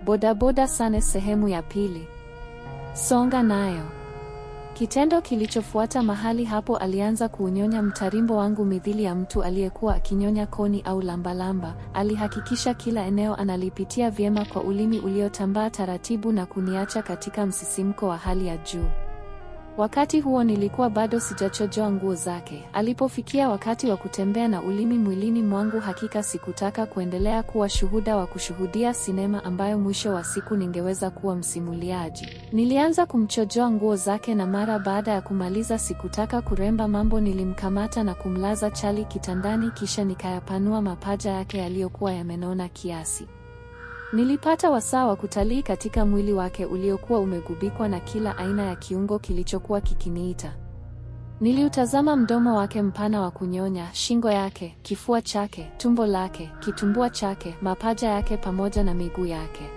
Bodaboda Sane sehemu ya pili. Songa nayo. Kitendo kilichofuata mahali hapo, alianza kuunyonya mtarimbo wangu mithili ya mtu aliyekuwa akinyonya koni au lambalamba. Alihakikisha kila eneo analipitia vyema kwa ulimi uliotambaa taratibu na kuniacha katika msisimko wa hali ya juu. Wakati huo nilikuwa bado sijachojoa nguo zake. Alipofikia wakati wa kutembea na ulimi mwilini mwangu, hakika sikutaka kuendelea kuwa shuhuda wa kushuhudia sinema ambayo mwisho wa siku ningeweza kuwa msimuliaji. Nilianza kumchojoa nguo zake, na mara baada ya kumaliza, sikutaka kuremba mambo, nilimkamata na kumlaza chali kitandani, kisha nikayapanua mapaja yake yaliyokuwa yamenona kiasi. Nilipata wasaa wa kutalii katika mwili wake uliokuwa umegubikwa na kila aina ya kiungo kilichokuwa kikiniita. Niliutazama mdomo wake mpana wa kunyonya, shingo yake, kifua chake, tumbo lake, kitumbua chake, mapaja yake pamoja na miguu yake.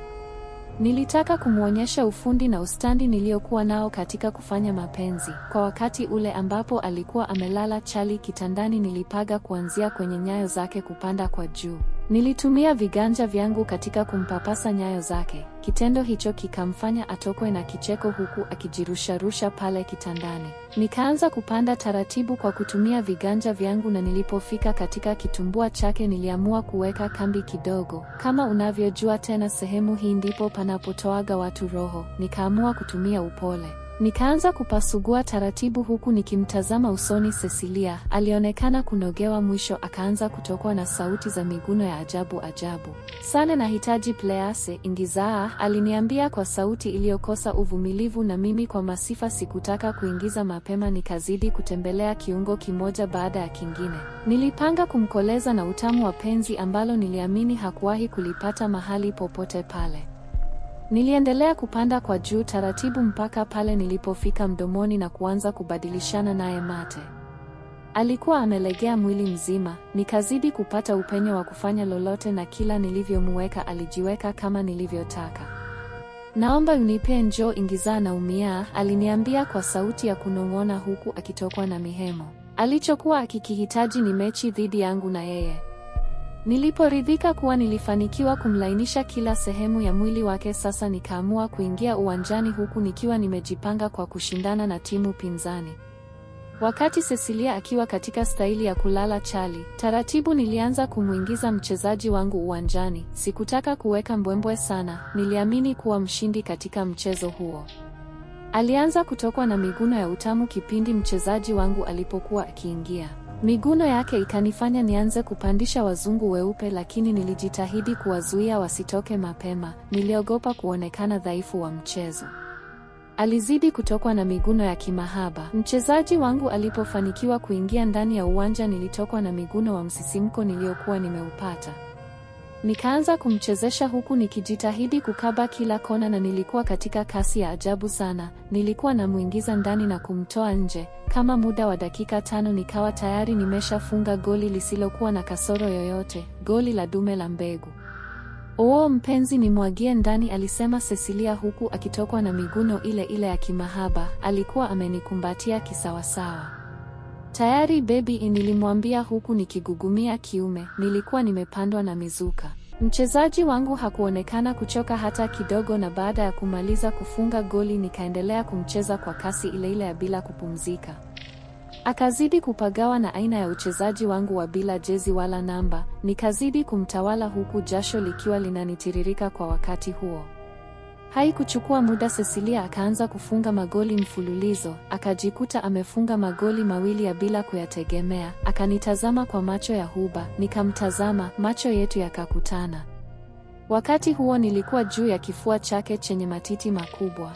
Nilitaka kumwonyesha ufundi na ustandi niliokuwa nao katika kufanya mapenzi. Kwa wakati ule ambapo alikuwa amelala chali kitandani, nilipaga kuanzia kwenye nyayo zake kupanda kwa juu. Nilitumia viganja vyangu katika kumpapasa nyayo zake. Kitendo hicho kikamfanya atokwe na kicheko huku akijirusharusha pale kitandani. Nikaanza kupanda taratibu kwa kutumia viganja vyangu, na nilipofika katika kitumbua chake niliamua kuweka kambi kidogo. Kama unavyojua tena, sehemu hii ndipo panapotoaga watu roho. Nikaamua kutumia upole. Nikaanza kupasugua taratibu huku nikimtazama usoni Cecilia. Alionekana kunogewa, mwisho akaanza kutokwa na sauti za miguno ya ajabu ajabu. Sane, nahitaji please, ingizaa, aliniambia kwa sauti iliyokosa uvumilivu, na mimi kwa masifa sikutaka kuingiza mapema. Nikazidi kutembelea kiungo kimoja baada ya kingine. Nilipanga kumkoleza na utamu wa penzi ambalo niliamini hakuwahi kulipata mahali popote pale. Niliendelea kupanda kwa juu taratibu mpaka pale nilipofika mdomoni na kuanza kubadilishana naye mate. Alikuwa amelegea mwili mzima. Nikazidi kupata upenyo wa kufanya lolote, na kila nilivyomweka alijiweka kama nilivyotaka. Naomba unipe njoo ingizaa, naumia, aliniambia kwa sauti ya kunong'ona huku akitokwa na mihemo. Alichokuwa akikihitaji ni mechi dhidi yangu na yeye. Niliporidhika kuwa nilifanikiwa kumlainisha kila sehemu ya mwili wake, sasa nikaamua kuingia uwanjani huku nikiwa nimejipanga kwa kushindana na timu pinzani. Wakati Cecilia akiwa katika staili ya kulala chali, taratibu nilianza kumuingiza mchezaji wangu uwanjani. Sikutaka kuweka mbwembwe sana, niliamini kuwa mshindi katika mchezo huo. Alianza kutokwa na miguno ya utamu kipindi mchezaji wangu alipokuwa akiingia. Miguno yake ikanifanya nianze kupandisha wazungu weupe, lakini nilijitahidi kuwazuia wasitoke mapema. Niliogopa kuonekana dhaifu wa mchezo. Alizidi kutokwa na miguno ya kimahaba. Mchezaji wangu alipofanikiwa kuingia ndani ya uwanja, nilitokwa na miguno wa msisimko niliokuwa nimeupata. Nikaanza kumchezesha huku nikijitahidi kukaba kila kona, na nilikuwa katika kasi ya ajabu sana. Nilikuwa namuingiza ndani na kumtoa nje. Kama muda wa dakika 5 nikawa tayari nimeshafunga goli lisilokuwa na kasoro yoyote, goli la dume la mbegu. "Oo mpenzi, nimwagie ndani," alisema Cecilia huku akitokwa na miguno ile ile ya kimahaba. Alikuwa amenikumbatia kisawasawa. "Tayari baby," nilimwambia huku nikigugumia kiume. Nilikuwa nimepandwa na mizuka. Mchezaji wangu hakuonekana kuchoka hata kidogo, na baada ya kumaliza kufunga goli nikaendelea kumcheza kwa kasi ile ile ya bila kupumzika. Akazidi kupagawa na aina ya uchezaji wangu wa bila jezi wala namba. Nikazidi kumtawala huku jasho likiwa linanitiririka kwa wakati huo. Haikuchukua muda, Cecilia akaanza kufunga magoli mfululizo. Akajikuta amefunga magoli mawili ya bila kuyategemea. Akanitazama kwa macho ya huba, nikamtazama, macho yetu yakakutana. Wakati huo nilikuwa juu ya kifua chake chenye matiti makubwa.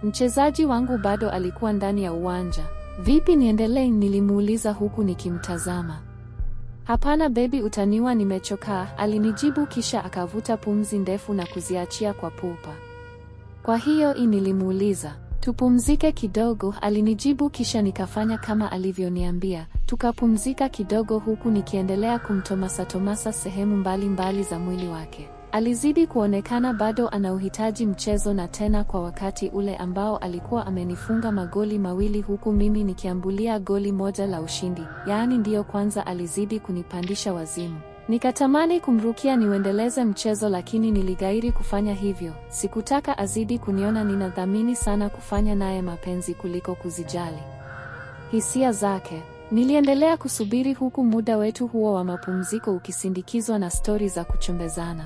Mchezaji wangu bado alikuwa ndani ya uwanja. "Vipi, niendelee?" nilimuuliza huku nikimtazama. "Hapana baby, utaniua, nimechoka," alinijibu, kisha akavuta pumzi ndefu na kuziachia kwa pupa. "Kwa hiyo nilimuuliza, tupumzike kidogo?" alinijibu, kisha nikafanya kama alivyoniambia. Tukapumzika kidogo huku nikiendelea kumtomasa sehemu mbalimbali za mwili wake. Alizidi kuonekana bado anauhitaji mchezo, na tena kwa wakati ule ambao alikuwa amenifunga magoli mawili huku mimi nikiambulia goli moja la ushindi. Yaani ndiyo kwanza alizidi kunipandisha wazimu. Nikatamani kumrukia niuendeleze mchezo, lakini niligairi kufanya hivyo. Sikutaka azidi kuniona ninadhamini sana kufanya naye mapenzi kuliko kuzijali hisia zake. Niliendelea kusubiri huku muda wetu huo wa mapumziko ukisindikizwa na stori za kuchombezana.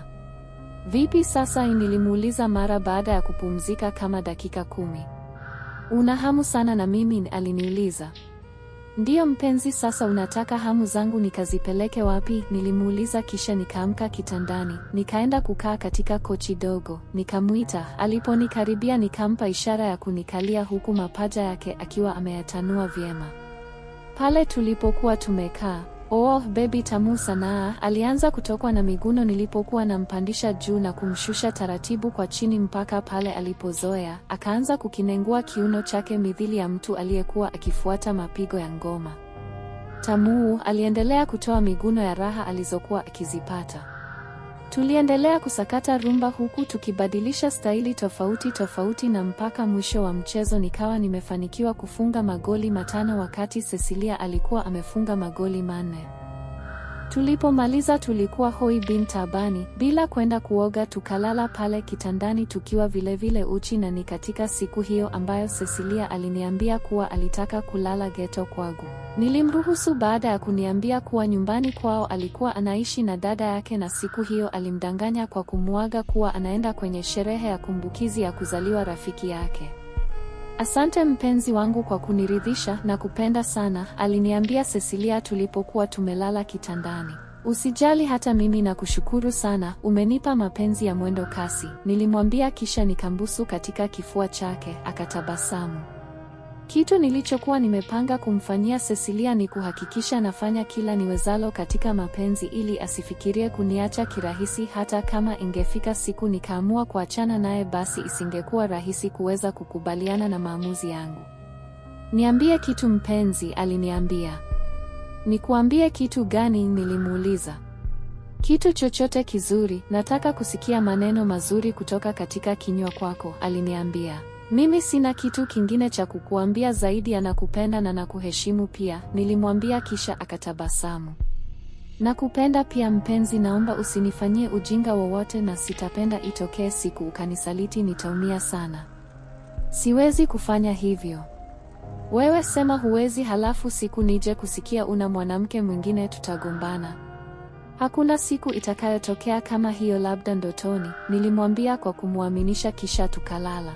Vipi sasa? Nilimuuliza mara baada ya kupumzika kama dakika 10. Una hamu sana na mimi? Aliniuliza. Ndiyo mpenzi, sasa unataka hamu zangu nikazipeleke wapi? Nilimuuliza, kisha nikaamka kitandani, nikaenda kukaa katika kochi dogo, nikamuita. Aliponikaribia nikampa ishara ya kunikalia huku mapaja yake akiwa ameyatanua vyema. Pale tulipokuwa tumekaa, "Oh, baby tamu sana." Alianza kutokwa na miguno nilipokuwa nampandisha juu na kumshusha taratibu kwa chini mpaka pale alipozoea. Akaanza kukinengua kiuno chake mithili ya mtu aliyekuwa akifuata mapigo ya ngoma. Tamu aliendelea kutoa miguno ya raha alizokuwa akizipata. Tuliendelea kusakata rumba huku tukibadilisha staili tofauti tofauti, na mpaka mwisho wa mchezo nikawa nimefanikiwa kufunga magoli 5 wakati Cecilia alikuwa amefunga magoli 4. Tulipomaliza tulikuwa hoi bin tabani, bila kwenda kuoga tukalala pale kitandani tukiwa vilevile uchi, na ni katika siku hiyo ambayo Cecilia aliniambia kuwa alitaka kulala geto kwangu. Nilimruhusu baada ya kuniambia kuwa nyumbani kwao alikuwa anaishi na dada yake, na siku hiyo alimdanganya kwa kumuaga kuwa anaenda kwenye sherehe ya kumbukizi ya kuzaliwa rafiki yake. Asante mpenzi wangu kwa kuniridhisha na kupenda sana, aliniambia Cecilia tulipokuwa tumelala kitandani. Usijali, hata mimi nakushukuru sana, umenipa mapenzi ya mwendo kasi, nilimwambia, kisha nikambusu katika kifua chake. Akatabasamu. Kitu nilichokuwa nimepanga kumfanyia Cecilia ni kuhakikisha nafanya kila niwezalo katika mapenzi ili asifikirie kuniacha kirahisi. Hata kama ingefika siku nikaamua kuachana naye, basi isingekuwa rahisi kuweza kukubaliana na maamuzi yangu. Niambie kitu mpenzi, aliniambia. Nikuambie kitu gani? Nilimuuliza. Kitu chochote kizuri, nataka kusikia maneno mazuri kutoka katika kinywa kwako, aliniambia. Mimi sina kitu kingine cha kukuambia zaidi ya nakupenda na nakuheshimu pia, nilimwambia, kisha akatabasamu. Nakupenda pia mpenzi, naomba usinifanyie ujinga wowote, na sitapenda itokee siku ukanisaliti, nitaumia sana. Siwezi kufanya hivyo. Wewe sema huwezi, halafu siku nije kusikia una mwanamke mwingine tutagombana. Hakuna siku itakayotokea kama hiyo, labda ndotoni, nilimwambia kwa kumuaminisha, kisha tukalala.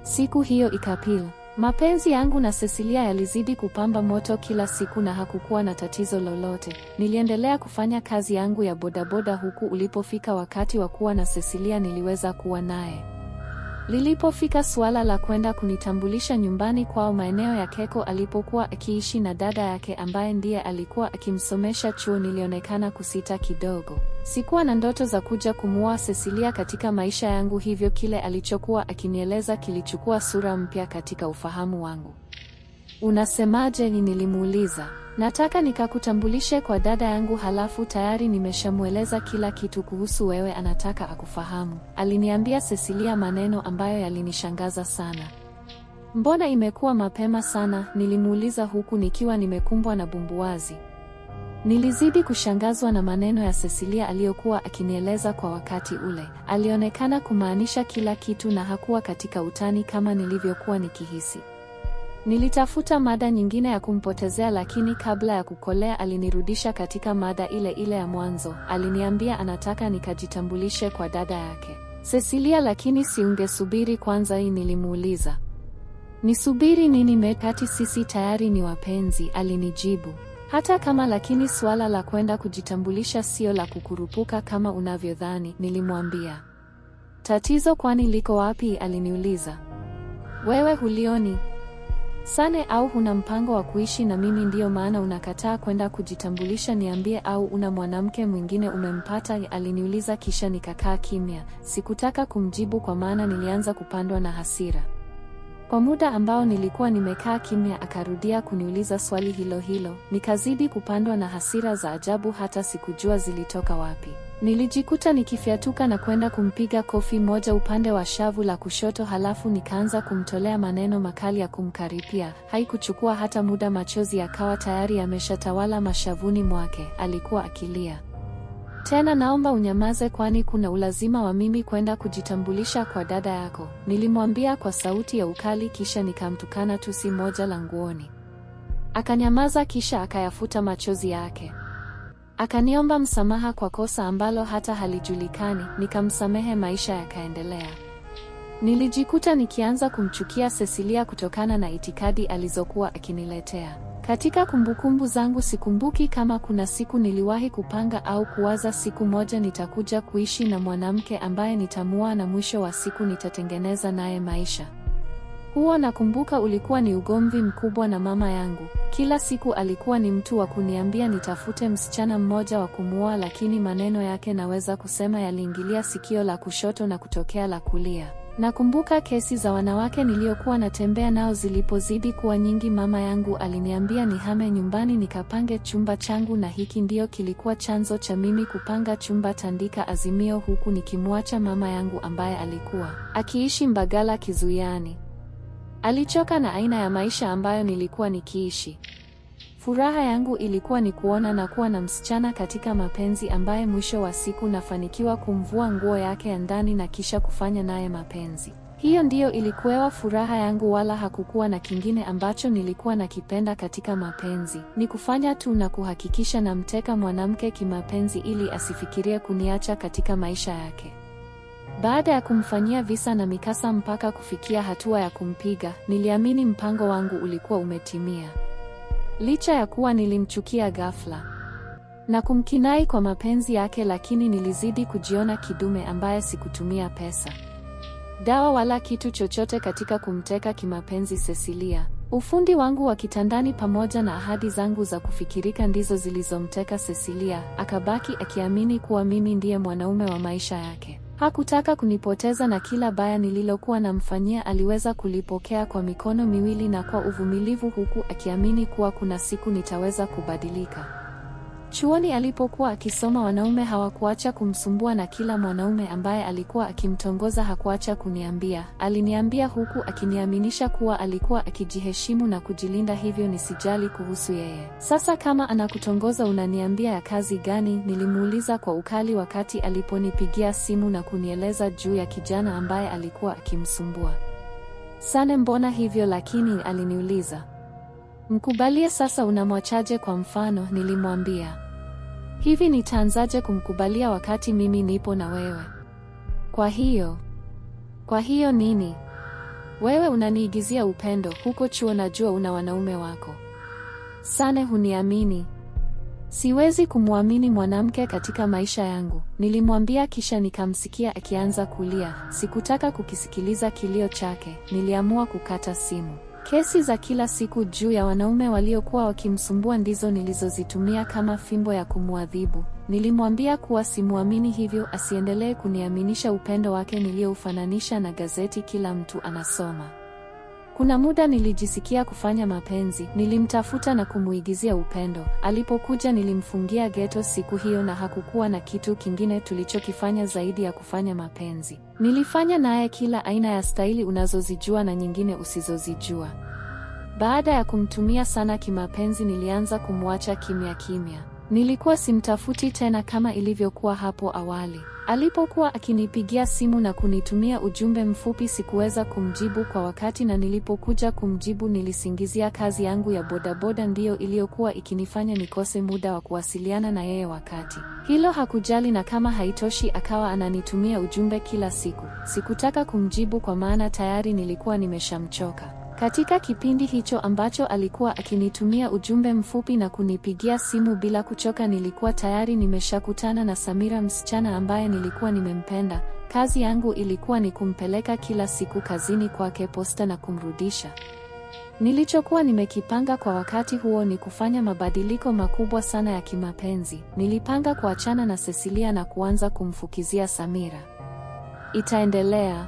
Siku hiyo ikapita. Mapenzi yangu na Cecilia yalizidi kupamba moto kila siku na hakukuwa na tatizo lolote. Niliendelea kufanya kazi yangu ya bodaboda huku ulipofika wakati wa kuwa na Cecilia niliweza kuwa naye. Lilipofika suala la kwenda kunitambulisha nyumbani kwao maeneo ya Keko alipokuwa akiishi na dada yake ambaye ndiye alikuwa akimsomesha chuo, nilionekana kusita kidogo. Sikuwa na ndoto za kuja kumuoa Cecilia katika maisha yangu, hivyo kile alichokuwa akinieleza kilichukua sura mpya katika ufahamu wangu. Unasemaje? Nilimuuliza. Nataka nikakutambulishe kwa dada yangu, halafu tayari nimeshamueleza kila kitu kuhusu wewe, anataka akufahamu, aliniambia Cecilia, maneno ambayo yalinishangaza sana. Mbona imekuwa mapema sana? Nilimuuliza huku nikiwa nimekumbwa na bumbuazi. Nilizidi kushangazwa na maneno ya Cecilia aliyokuwa akinieleza kwa wakati ule. Alionekana kumaanisha kila kitu na hakuwa katika utani kama nilivyokuwa nikihisi. Nilitafuta mada nyingine ya kumpotezea, lakini kabla ya kukolea alinirudisha katika mada ile ile ya mwanzo. Aliniambia anataka nikajitambulishe kwa dada yake Cecilia, lakini si ungesubiri kwanza? Nilimuuliza. Nisubiri nini mekati, sisi tayari ni wapenzi, alinijibu. Hata kama, lakini suala la kwenda kujitambulisha sio la kukurupuka kama unavyodhani, nilimwambia. Tatizo kwani liko wapi? Aliniuliza. Wewe hulioni Sane au huna mpango wa kuishi na mimi ndiyo maana unakataa kwenda kujitambulisha? Niambie, au una mwanamke mwingine umempata? Aliniuliza, kisha nikakaa kimya. Sikutaka kumjibu kwa maana nilianza kupandwa na hasira. Kwa muda ambao nilikuwa nimekaa kimya akarudia kuniuliza swali hilo hilo. Nikazidi kupandwa na hasira za ajabu, hata sikujua zilitoka wapi. Nilijikuta nikifyatuka na kwenda kumpiga kofi moja upande wa shavu la kushoto, halafu nikaanza kumtolea maneno makali ya kumkaripia. Haikuchukua hata muda, machozi yakawa tayari yameshatawala mashavuni mwake. Alikuwa akilia. Tena naomba unyamaze kwani kuna ulazima wa mimi kwenda kujitambulisha kwa dada yako, nilimwambia kwa sauti ya ukali kisha nikamtukana tusi moja la nguoni. Akanyamaza kisha akayafuta machozi yake. Akaniomba msamaha kwa kosa ambalo hata halijulikani, nikamsamehe, maisha yakaendelea. Nilijikuta nikianza kumchukia Cecilia kutokana na itikadi alizokuwa akiniletea. Katika kumbukumbu zangu sikumbuki kama kuna siku niliwahi kupanga au kuwaza siku moja nitakuja kuishi na mwanamke ambaye nitamuoa na mwisho wa siku nitatengeneza naye maisha. Huo nakumbuka ulikuwa ni ugomvi mkubwa na mama yangu. Kila siku alikuwa ni mtu wa kuniambia nitafute msichana mmoja wa kumuoa, lakini maneno yake naweza kusema yaliingilia sikio la kushoto na kutokea la kulia. Nakumbuka kesi za wanawake niliokuwa natembea nao zilipozidi kuwa nyingi, mama yangu aliniambia nihame nyumbani nikapange chumba changu, na hiki ndio kilikuwa chanzo cha mimi kupanga chumba tandika Azimio, huku nikimwacha mama yangu ambaye alikuwa akiishi Mbagala Kizuiani. Alichoka na aina ya maisha ambayo nilikuwa nikiishi. Furaha yangu ilikuwa ni kuona na kuwa na msichana katika mapenzi ambaye mwisho wa siku nafanikiwa kumvua nguo yake ya ndani na kisha kufanya naye mapenzi. Hiyo ndiyo ilikuwa furaha yangu, wala hakukuwa na kingine ambacho nilikuwa nakipenda katika mapenzi. Ni kufanya tu na kuhakikisha namteka mwanamke kimapenzi ili asifikirie kuniacha katika maisha yake. Baada ya kumfanyia visa na mikasa mpaka kufikia hatua ya kumpiga, niliamini mpango wangu ulikuwa umetimia. Licha ya kuwa nilimchukia ghafla na kumkinai kwa mapenzi yake, lakini nilizidi kujiona kidume ambaye sikutumia pesa, dawa wala kitu chochote katika kumteka kimapenzi Cecilia. Ufundi wangu wa kitandani pamoja na ahadi zangu za kufikirika ndizo zilizomteka Cecilia. Akabaki akiamini kuwa mimi ndiye mwanaume wa maisha yake. Hakutaka kunipoteza na kila baya nililokuwa namfanyia aliweza kulipokea kwa mikono miwili na kwa uvumilivu, huku akiamini kuwa kuna siku nitaweza kubadilika. Chuoni alipokuwa akisoma, wanaume hawakuacha kumsumbua na kila mwanaume ambaye alikuwa akimtongoza hakuacha kuniambia. Aliniambia huku akiniaminisha kuwa alikuwa akijiheshimu na kujilinda, hivyo nisijali kuhusu yeye. Sasa kama anakutongoza unaniambia ya kazi gani? Nilimuuliza kwa ukali wakati aliponipigia simu na kunieleza juu ya kijana ambaye alikuwa akimsumbua. Sane, mbona hivyo? Lakini aliniuliza, mkubalie sasa, unamwachaje kwa mfano? Nilimwambia, hivi nitaanzaje kumkubalia wakati mimi nipo na wewe? Kwa hiyo nini? Wewe unaniigizia upendo, huko chuo najua una wanaume wako. Sane, huniamini? Siwezi kumwamini mwanamke katika maisha yangu, nilimwambia, kisha nikamsikia akianza kulia. Sikutaka kukisikiliza kilio chake, niliamua kukata simu. Kesi za kila siku juu ya wanaume waliokuwa wakimsumbua ndizo nilizozitumia kama fimbo ya kumwadhibu. Nilimwambia kuwa simuamini, hivyo asiendelee kuniaminisha upendo wake nilioufananisha na gazeti kila mtu anasoma. Kuna muda nilijisikia kufanya mapenzi, nilimtafuta na kumuigizia upendo. Alipokuja nilimfungia ghetto siku hiyo na hakukuwa na kitu kingine tulichokifanya zaidi ya kufanya mapenzi. Nilifanya naye kila aina ya staili unazozijua na nyingine usizozijua. Baada ya kumtumia sana kimapenzi nilianza kumwacha kimya kimya. Nilikuwa simtafuti tena kama ilivyokuwa hapo awali. Alipokuwa akinipigia simu na kunitumia ujumbe mfupi sikuweza kumjibu kwa wakati, na nilipokuja kumjibu nilisingizia kazi yangu ya bodaboda ndiyo iliyokuwa ikinifanya nikose muda wa kuwasiliana na yeye wakati. Hilo hakujali, na kama haitoshi akawa ananitumia ujumbe kila siku. Sikutaka kumjibu kwa maana tayari nilikuwa nimeshamchoka. Katika kipindi hicho ambacho alikuwa akinitumia ujumbe mfupi na kunipigia simu bila kuchoka, nilikuwa tayari nimeshakutana na Samira, msichana ambaye nilikuwa nimempenda. Kazi yangu ilikuwa ni kumpeleka kila siku kazini kwake posta na kumrudisha. Nilichokuwa nimekipanga kwa wakati huo ni kufanya mabadiliko makubwa sana ya kimapenzi. Nilipanga kuachana na Cecilia na kuanza kumfukizia Samira. Itaendelea.